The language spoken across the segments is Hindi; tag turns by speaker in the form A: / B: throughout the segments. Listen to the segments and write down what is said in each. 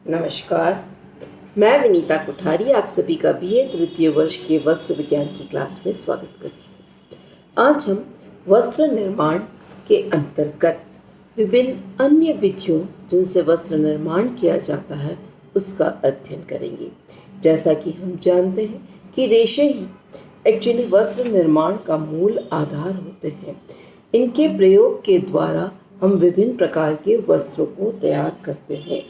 A: नमस्कार। मैं विनीता कुठारी आप सभी का बीए तृतीय वर्ष के वस्त्र विज्ञान की क्लास में स्वागत करती हूँ। आज हम वस्त्र निर्माण के अंतर्गत विभिन्न अन्य विधियों जिनसे वस्त्र निर्माण किया जाता है उसका अध्ययन करेंगे। जैसा कि हम जानते हैं कि रेशे ही एक्चुअली वस्त्र निर्माण का मूल आधार होते हैं। इनके प्रयोग के द्वारा हम विभिन्न प्रकार के वस्त्रों को तैयार करते हैं।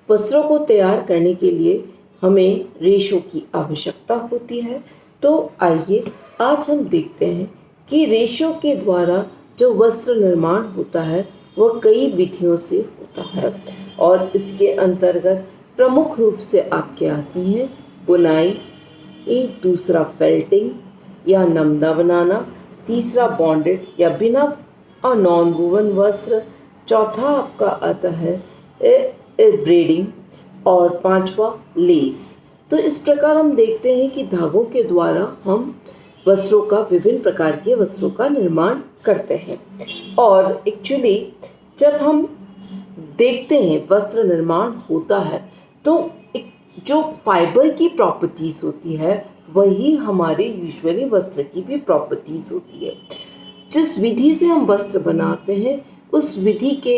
A: वस्त्रों को तैयार करने के लिए हमें रेशों की आवश्यकता होती है। तो आइए आज हम देखते हैं कि रेशों के द्वारा जो वस्त्र निर्माण होता है वह कई विधियों से होता है और इसके अंतर्गत प्रमुख रूप से आपके आती हैं बुनाई, दूसरा फेल्टिंग या नमदा बनाना, तीसरा बॉन्डेड या बिना और नॉन वूवन वस्त्र, चौथा आपका आता है ब्रेडिंग और पांचवा लेस। तो इस प्रकार हम देखते हैं कि धागों के द्वारा हम वस्त्रों का विभिन्न प्रकार के वस्त्रों का निर्माण करते हैं। और एक्चुअली जब हम देखते हैं वस्त्र निर्माण होता है तो जो फाइबर की प्रॉपर्टीज होती है वही हमारे यूजुअली वस्त्र की भी प्रॉपर्टीज होती है। जिस विधि से हम वस्त्र बनाते हैं उस विधि के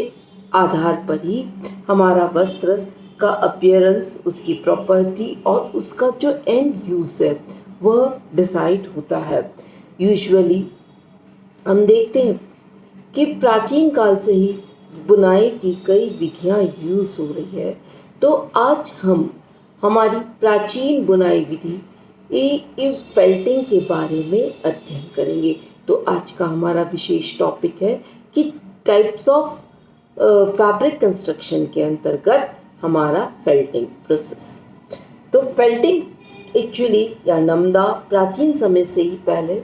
A: आधार पर ही हमारा वस्त्र का अपीयरेंस, उसकी प्रॉपर्टी और उसका जो एंड यूज है वह डिसाइड होता है। यूजुअली हम देखते हैं कि प्राचीन काल से ही बुनाई की कई विधियां यूज हो रही है। तो आज हम हमारी प्राचीन बुनाई विधि फेल्टिंग के बारे में अध्ययन करेंगे। तो आज का हमारा विशेष टॉपिक है कि टाइप्स ऑफ फैब्रिक कंस्ट्रक्शन के अंतर्गत हमारा फेल्टिंग प्रोसेस। तो फेल्टिंग एक्चुअली या नमदा प्राचीन समय से ही पहले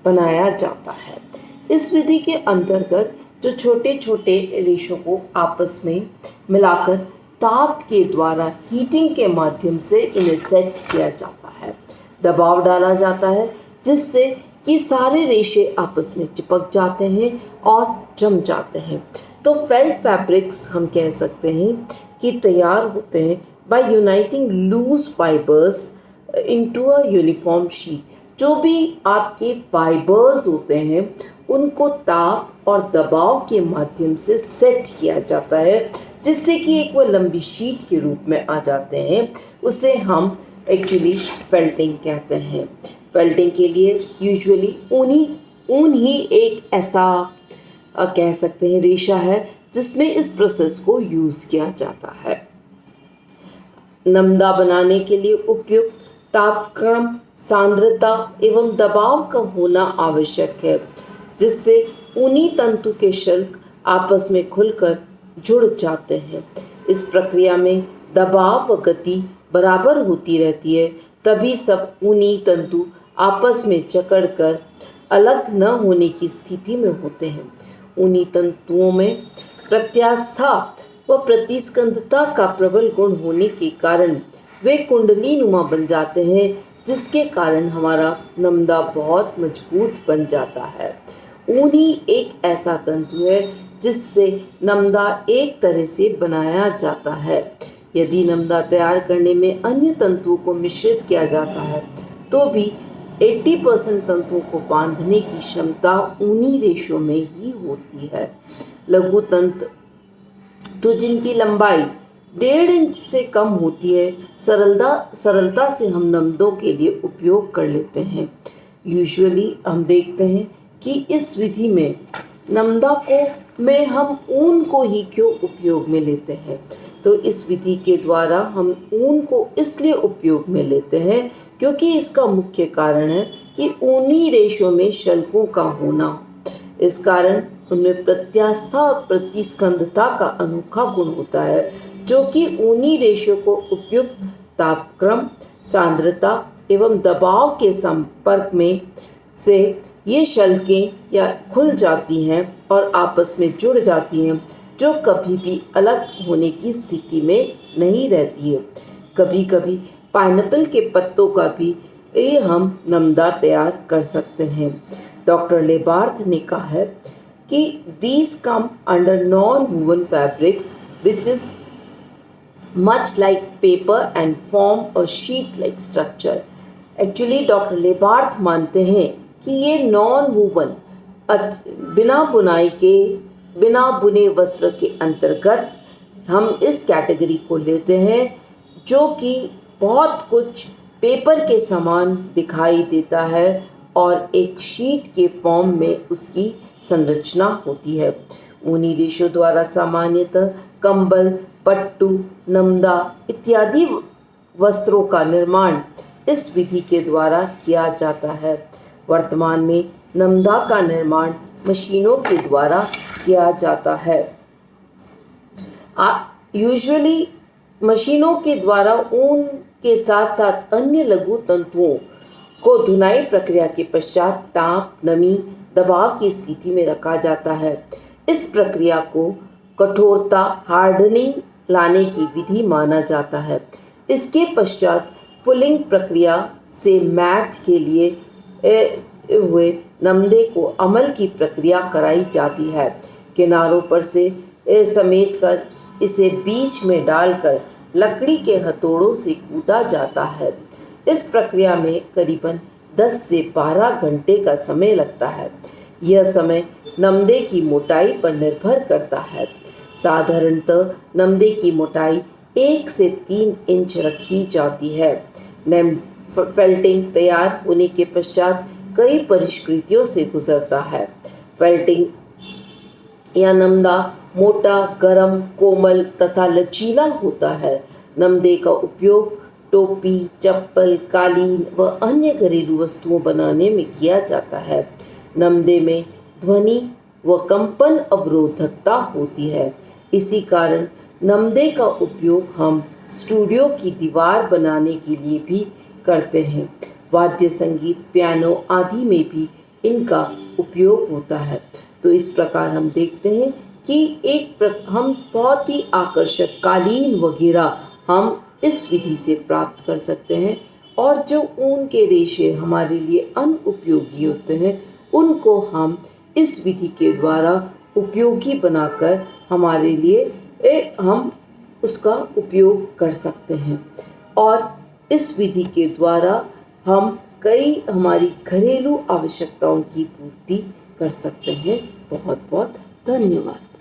A: बनाया जाता है। इस विधि के अंतर्गत जो छोटे छोटे रेशों को आपस में मिलाकर ताप के द्वारा हीटिंग के माध्यम से इन्हें सेट किया जाता है। दबाव डाला जाता है जिससे कि सारे रेशे आपस में चिपक जाते हैं और जम जाते हैं। तो फेल्ट फैब्रिक्स हम कह सकते हैं कि तैयार होते हैं by uniting loose fibres into a uniform sheet. जो भी आपके फाइबर्स होते हैं उनको ताप और दबाव के माध्यम से सेट किया जाता है जिससे कि एक वो लंबी शीट के रूप में आ जाते हैं। उसे हम एक्चुअली फेल्टिंग कहते हैं। फेल्टिंग के लिए यूजुअली ऊन ही एक ऐसा कह सकते हैं रेशा है जिसमें इस प्रोसेस को यूज किया जाता है। नमदा बनाने के लिए उपयुक्त तापक्रम, सांद्रता एवं दबाव का होना आवश्यक है जिससे ऊनी तंतु के शल्क आपस में खुलकर जुड़ जाते हैं। इस प्रक्रिया में दबाव व गति बराबर होती रहती है, तभी सब ऊनी तंतु आपस में जकड़कर अलग न होने की स्थिति में होते हैं। ऊनी तंतुओं में प्रत्यास्था व प्रतिस्कंदता का प्रबल गुण होने के कारण वे कुंडली नुमा बन जाते हैं जिसके कारण हमारा नमदा बहुत मजबूत बन जाता है। ऊन ही एक ऐसा तंतु है जिससे नमदा एक तरह से बनाया जाता है। यदि नमदा तैयार करने में अन्य तंतुओं को मिश्रित किया जाता है तो भी 80% तंतुओं को बांधने की क्षमता ऊनी रेशों में ही होती है। लघु तंतु तो जिनकी लंबाई 1.5 इंच से कम होती है सरलता से हम नमदों के लिए उपयोग कर लेते हैं। यूजुअली हम देखते हैं कि इस विधि में नमदा में हम ऊन को ही क्यों उपयोग में लेते हैं। तो इस विधि के द्वारा हम ऊन को इसलिए उपयोग में लेते हैं क्योंकि इसका मुख्य कारण है कि ऊनी रेशों में शल्कों का होना। इस कारण उनमें प्रत्यास्था और प्रतिस्कंदता का अनोखा गुण होता है जो कि ऊनी रेशों को उपयुक्त तापक्रम, सांद्रता एवं दबाव के संपर्क में से ये शल्कें या खुल जाती हैं और आपस में जुड़ जाती हैं जो कभी भी अलग होने की स्थिति में नहीं रहती है। कभी कभी पाइनएप्पल के पत्तों का भी ये हम नमदा तैयार कर सकते हैं। डॉक्टर लेबार्थ ने कहा है कि these come under non-woven fabrics which is much like paper and form a sheet like structure. Actually doctor लेबार्थ मानते हैं कि ये नॉन वूवन बिना बुनाई के बिना बुने वस्त्र के अंतर्गत हम इस कैटेगरी को लेते हैं, जो कि बहुत कुछ पेपर के समान दिखाई देता है और एक शीट के फॉर्म में उसकी संरचना होती है। ऊनी रेशों द्वारा सामान्यतः कंबल, पट्टू, नमदा इत्यादि वस्त्रों का निर्माण इस विधि के द्वारा किया जाता है। वर्तमान में नमदा का निर्माण मशीनों के द्वारा किया जाता है। यूजुअली मशीनों के द्वारा ऊन के साथ साथ अन्य लघु तंतुओं को धुनाई प्रक्रिया के पश्चात ताप, नमी, दबाव की स्थिति में रखा जाता है। इस प्रक्रिया को कठोरता हार्डनिंग लाने की विधि माना जाता है। इसके पश्चात फुलिंग प्रक्रिया से मैट के लिए हुए नमदे को अमल की प्रक्रिया कराई जाती है। किनारों पर से समेटकर इसे बीच में डालकर लकड़ी के हथौड़ों से कूदा जाता है। इस प्रक्रिया में करीबन 10 से 12 घंटे का समय लगता है। यह समय नमदे की मोटाई पर निर्भर करता है। साधारणतः नमदे की मोटाई 1 से 3 इंच रखी जाती है। फेल्टिंग तैयार होने के पश्चात कई परिष्कृतियों से गुजरता है। फेल्टिंग या नमदा मोटा, गरम, कोमल तथा लचीला होता है। नमदे का उपयोग टोपी, चप्पल, कालीन व अन्य घरेलू वस्तुओं बनाने में किया जाता है। नमदे में ध्वनि व कंपन अवरोधकता होती है। इसी कारण नमदे का उपयोग हम स्टूडियो की दीवार बनाने के लिए भी करते हैं। वाद्य संगीत, पियानो आदि में भी इनका उपयोग होता है। तो इस प्रकार हम देखते हैं कि हम बहुत ही आकर्षक कालीन वगैरह हम इस विधि से प्राप्त कर सकते हैं, और जो ऊन के रेशे हमारे लिए अनुपयोगी होते हैं उनको हम इस विधि के द्वारा उपयोगी बनाकर हमारे लिए हम उसका उपयोग कर सकते हैं। और इस विधि के द्वारा हम कई हमारी घरेलू आवश्यकताओं की पूर्ति कर सकते हैं। बहुत बहुत धन्यवाद।